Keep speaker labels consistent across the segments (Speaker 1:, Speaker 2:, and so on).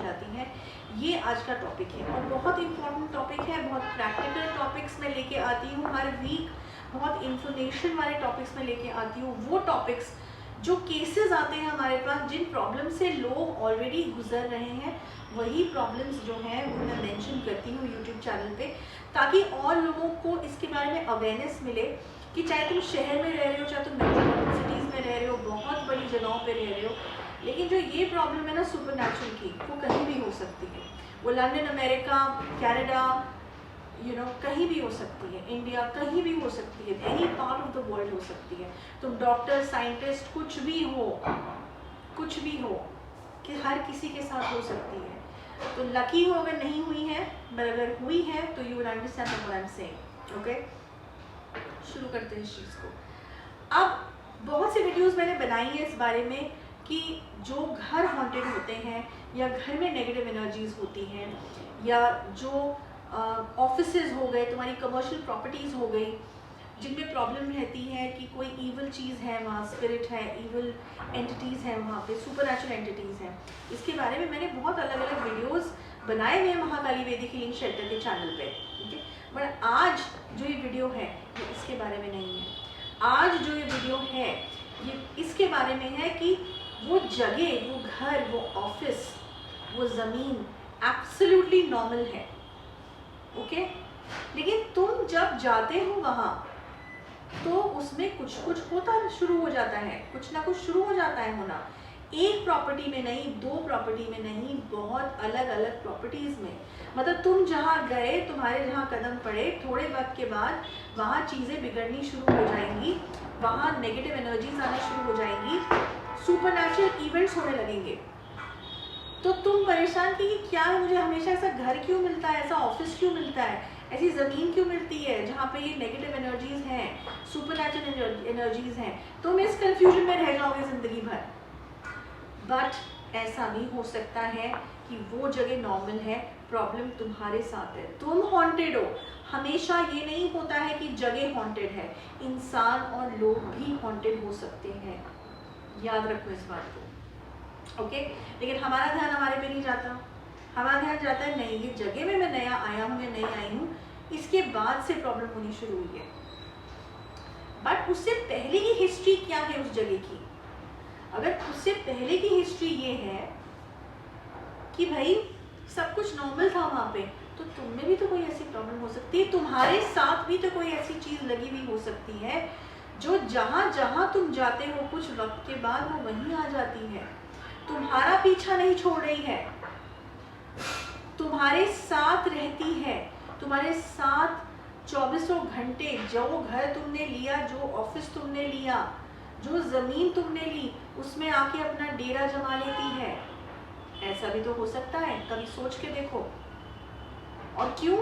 Speaker 1: जाती हैं। ये आज का टॉपिक है और बहुत इंपॉर्टेंट टॉपिक है, बहुत प्रैक्टिकल टॉपिक्स में लेके आती हूँ हर वीक, बहुत इंफॉर्मेशन वाले टॉपिक्स में लेके आती हूँ। वो टॉपिक्स जो केसेस आते हैं हमारे पास, जिन प्रॉब्लम से लोग ऑलरेडी गुजर रहे हैं, वही प्रॉब्लम्स जो हैं वो मैं मेंशन करती हूँ यूट्यूब चैनल पे, ताकि और लोगों को इसके बारे में अवेयरनेस मिले कि चाहे तुम शहर में रह रहे हो, चाहे तुम मेट्रोपॉलिटन सिटीज़ में रह रहे हो, बहुत बड़ी जगहों पे रह रहे हो, लेकिन जो ये प्रॉब्लम है ना सुपरनैचुरल की, वो कहीं भी हो सकती है। वो लंदन, अमेरिका, कनाडा, कहीं भी हो सकती है, इंडिया कहीं भी हो सकती है, any part of the world हो सकती है। तुम डॉक्टर, साइंटिस्ट, कुछ भी हो कि हर किसी के साथ हो सकती है। तो लकी हो अगर नहीं हुई है, पर अगर हुई है तो you will understand what I am saying. Okay, शुरू करते हैं इस चीज़ को। अब बहुत सी वीडियोस मैंने बनाई है इस बारे में कि जो घर हॉन्टेड होते हैं या घर में नेगेटिव एनर्जीज होती हैं, या जो ऑफिसेज हो गए, तुम्हारी कमर्शियल प्रॉपर्टीज़ हो गई, जिनमें प्रॉब्लम रहती है कि कोई ईवल चीज़ है वहाँ, स्पिरिट है, ईवल एंटिटीज़ हैं वहाँ पे, सुपरनैचुरल एंटिटीज़ हैं। इसके बारे में मैंने बहुत अलग अलग वीडियोस बनाए हुए हैं महाकाली वैदिक हीलिंग शेल्टर के चैनल पे। ठीक है, बट आज जो ये वीडियो है ये इसके बारे में नहीं है। आज जो ये वीडियो है ये इसके बारे में है कि वो जगह, वो घर, वो ऑफिस, वो ज़मीन एब्सोल्युटली नॉर्मल है। ओके, लेकिन तुम जब जाते हो वहाँ तो उसमें कुछ कुछ होता शुरू हो जाता है, कुछ ना कुछ शुरू हो जाता है होना। एक प्रॉपर्टी में नहीं, दो प्रॉपर्टी में नहीं, बहुत अलग अलग प्रॉपर्टीज़ में। मतलब तुम जहाँ गए, तुम्हारे जहाँ कदम पड़े, थोड़े वक्त के बाद वहाँ चीज़ें बिगड़नी शुरू हो जाएंगी, वहाँ नेगेटिव एनर्जीज आना शुरू हो जाएंगी, सुपरनैचुरल इवेंट्स होने लगेंगे। तो तुम परेशान कि क्या है, मुझे हमेशा ऐसा घर क्यों मिलता है, ऐसा ऑफिस क्यों मिलता है, ऐसी ज़मीन क्यों मिलती है जहाँ पे ये नेगेटिव एनर्जीज हैं, सुपरनैचुरल एनर्जीज हैं। तुम इस कंफ्यूजन में रह जाओगे ज़िंदगी भर। बट ऐसा भी हो सकता है कि वो जगह नॉर्मल है, प्रॉब्लम तुम्हारे साथ है, तुम हॉन्टेड हो। हमेशा ये नहीं होता है कि जगह हॉन्टेड है, इंसान और लोग भी हॉन्टेड हो सकते हैं, याद रखो इस बात को। ओके, लेकिन हमारा ध्यान हमारे पे नहीं जाता। हमारा ध्यान जाता है नहीं, ये जगह में मैं नया आया हूँ या नई आई हूँ, इसके बाद से प्रॉब्लम होनी शुरू हुई है। बट उससे पहले की हिस्ट्री क्या है उस जगह की? अगर उससे पहले की हिस्ट्री ये है कि भाई सब कुछ नॉर्मल था वहाँ पे, तो तुम में भी तो कोई ऐसी प्रॉब्लम हो सकती है, तुम्हारे साथ भी तो कोई ऐसी चीज़ लगी हुई हो सकती है जो जहाँ जहाँ तुम जाते हो कुछ वक्त के बाद वो वहीं आ जाती है, तुम्हारा पीछा नहीं छोड़ रही है, तुम्हारे साथ रहती है, तुम्हारे साथ 24 घंटे। जो घर तुमने लिया, जो ऑफिस तुमने लिया, जो ज़मीन तुमने ली, उसमें आके अपना डेरा जमा लेती है। ऐसा भी तो हो सकता है, कभी सोच के देखो। और क्यों?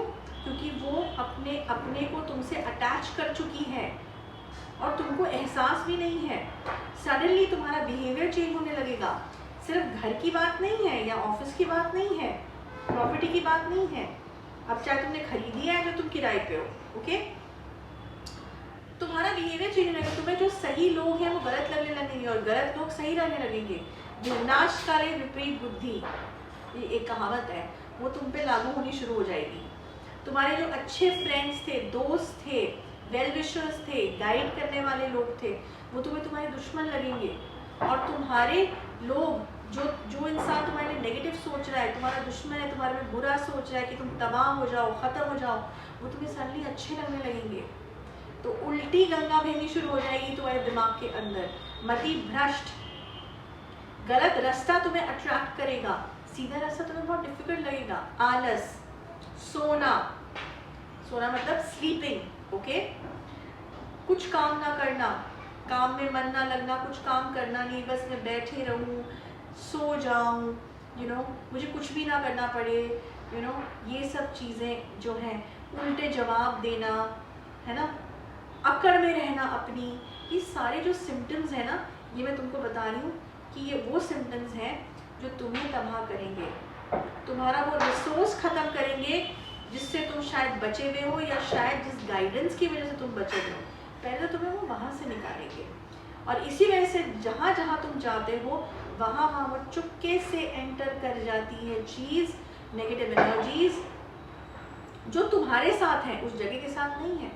Speaker 1: क्योंकि वो अपने को तुमसे अटैच कर चुकी है और तुमको एहसास भी नहीं है। सडनली तुम्हारा बिहेवियर चेंज होने लगेगा। सिर्फ घर की बात नहीं है या ऑफिस की बात नहीं है, प्रॉपर्टी की बात नहीं है। अब चाहे तुमने खरीदी है जो तुम किराए पे हो, ओके, तुम्हारा बिहेवियर चेंज होने लगेगा। तुम्हें जो सही लोग हैं वो गलत लगने लगेंगे और गलत लोग सही रहने लगेंगे। विनाश काले विपरीत बुद्धि, ये एक कहावत है, वो तुम पे लागू होनी शुरू हो जाएगी। तुम्हारे जो अच्छे फ्रेंड्स थे, दोस्त थे, वेल विशर्स थे, गाइड करने वाले लोग थे, वो तुम्हें तुम्हारे दुश्मन लगेंगे। और तुम्हारे लोग, जो इंसान तुम्हारे लिए नेगेटिव सोच रहा है, तुम्हारा दुश्मन है, तुम्हारे में बुरा सोच रहा है कि तुम तबाह हो जाओ, ख़त्म हो जाओ, वो तुम्हें सडनली अच्छे लगने लगेंगे। तो उल्टी गंगा बहनी शुरू हो जाएगी तुम्हारे दिमाग के अंदर। मति भ्रष्ट, गलत रास्ता तुम्हें अट्रैक्ट करेगा, सीधा रास्ता तुम्हें बहुत डिफिकल्ट लगेगा। आलस, सोना मतलब स्लीपिंग, ओके, कुछ काम ना करना, काम में मन ना लगना, कुछ काम करना नहीं, बस मैं बैठे रहूं, सो जाऊं, मुझे कुछ भी ना करना पड़े, ये सब चीज़ें जो हैं, उल्टे जवाब देना, है ना, अकड़ में रहना अपनी, ये सारे जो सिम्टम्स हैं ना, ये मैं तुमको बता रही हूँ कि ये वो सिम्टम्स हैं जो तुम्हें तबाह करेंगे, तुम्हारा वो रिसोर्स ख़त्म करेंगे जिससे तुम शायद बचे हुए हो, या शायद जिस गाइडेंस की वजह से तुम बचे हुए हो, पहले तो तुम्हें वो वहाँ से निकालेंगे। और इसी वजह से जहाँ जहाँ तुम जाते हो वहाँ वो चुपके से एंटर कर जाती है चीज़, नेगेटिव एनर्जीज जो तुम्हारे साथ है उस जगह के साथ नहीं है,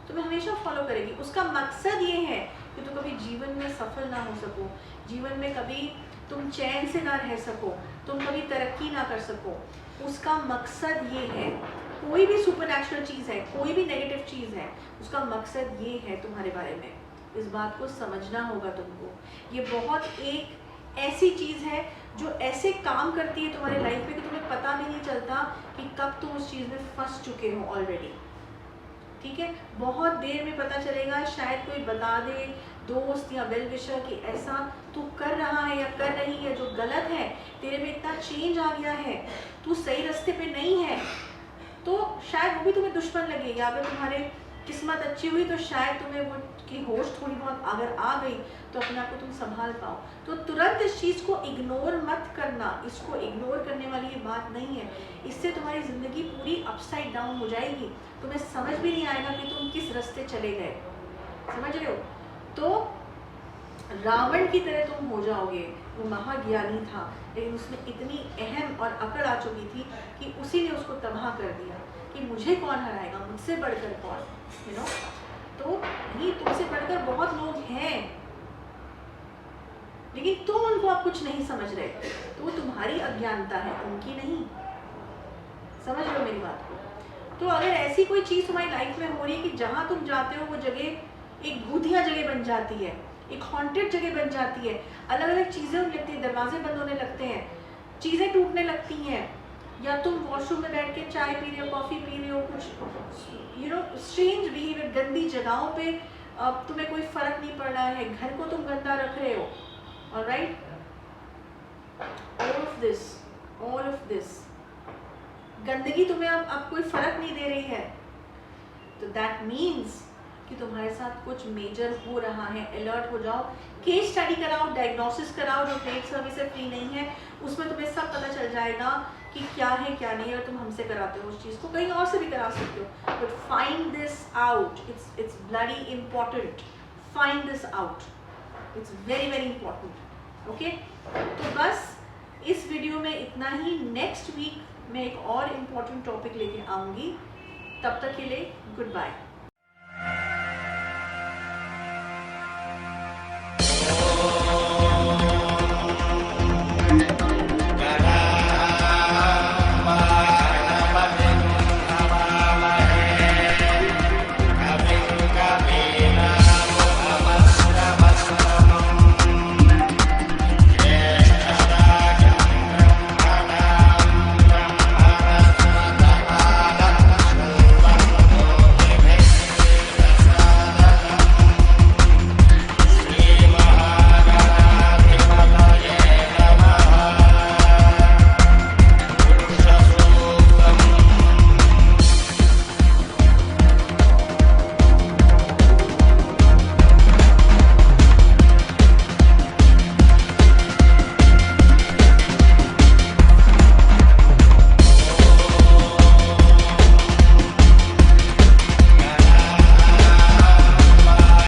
Speaker 1: तुम्हें हमेशा फॉलो करेगी। उसका मकसद ये है कि तुम कभी जीवन में सफल ना हो सको, जीवन में कभी तुम चैन से ना रह सको, तुम कभी तरक्की ना कर सको। उसका मकसद ये है, कोई भी सुपरनैचुरल चीज़ है, कोई भी नेगेटिव चीज़ है, उसका मकसद ये है तुम्हारे बारे में। इस बात को समझना होगा तुमको। ये बहुत एक ऐसी चीज़ है जो ऐसे काम करती है तुम्हारे लाइफ में कि तुम्हें पता भी नहीं चलता कि कब तुम उस चीज़ में फंस चुके हो ऑलरेडी। ठीक है, बहुत देर में पता चलेगा, शायद कोई बता दे, दोस्त या वेल विशर कि ऐसा तू कर रहा है या कर रही है जो गलत है, तेरे में इतना चेंज आ गया है, तू सही रास्ते पे नहीं है, तो शायद वो भी तुम्हें दुश्मन लगे। या अगर तुम्हारे किस्मत अच्छी हुई तो शायद तुम्हें वो की होश थोड़ी बहुत अगर आ गई तो अपने आप को तुम संभाल पाओ। तो तुरंत इस चीज़ को इग्नोर मत करना, इसको इग्नोर करने वाली ये बात नहीं है। इससे तुम्हारी ज़िंदगी पूरी अपसाइड डाउन हो जाएगी, तुम्हें समझ भी नहीं आएगा कि तुम किस रास्ते चले गए। समझ रहे हो? तो रावण की तरह तुम हो जाओगे। वो महाज्ञानी था, लेकिन उसमें इतनी अहम और अकड़ आ चुकी थी कि उसी ने उसको तबाह कर दिया कि मुझे कौन हराएगा, मुझसे बढ़कर कौन, यू नो। तो ये तुमसे बढ़कर बहुत लोग हैं, लेकिन तुम उनको आप कुछ नहीं समझ रहे, तो वो तुम्हारी अज्ञानता है, उनकी नहीं। समझ रहे हो मेरी बात को? तो अगर ऐसी कोई चीज़ तुम्हारी लाइफ में हो रही है कि जहाँ तुम जाते हो वो जगह एक भूतिया जगह बन जाती है, एक हॉन्टेड जगह बन जाती है, अलग अलग चीज़ें होने लगती हैं, दरवाजे बंद होने लगते हैं, चीज़ें टूटने लगती हैं, या तुम वॉशरूम में बैठ के चाय पी रहे हो, कॉफ़ी पी रहे हो, कुछ यू नो स्ट्रेंज बिहेवियर, गंदी जगहों पे तुम्हें कोई फ़र्क नहीं पड़ रहा है, घर को तुम गंदा रख रहे हो, ऑलराइट, ऑल ऑफ दिस गंदगी तुम्हें अब कोई फ़र्क नहीं दे रही है, तो दैट मीन्स कि तुम्हारे साथ कुछ मेजर हो रहा है। अलर्ट हो जाओ, केस स्टडी कराओ, डायग्नोसिस कराओ, जो पेड सर्विस है, फ्री नहीं है, उसमें तुम्हें सब पता चल जाएगा कि क्या है क्या नहीं है। और तुम हमसे कराते हो उस चीज़ को, कहीं और से भी करा सकते हो, but find this out, it's bloody important. Find this out, it's very very important. Okay, तो बस इस वीडियो में इतना ही। नेक्स्ट वीक मैं एक और इम्पॉर्टेंट टॉपिक लेके आऊँगी, तब तक के लिए गुड बाय।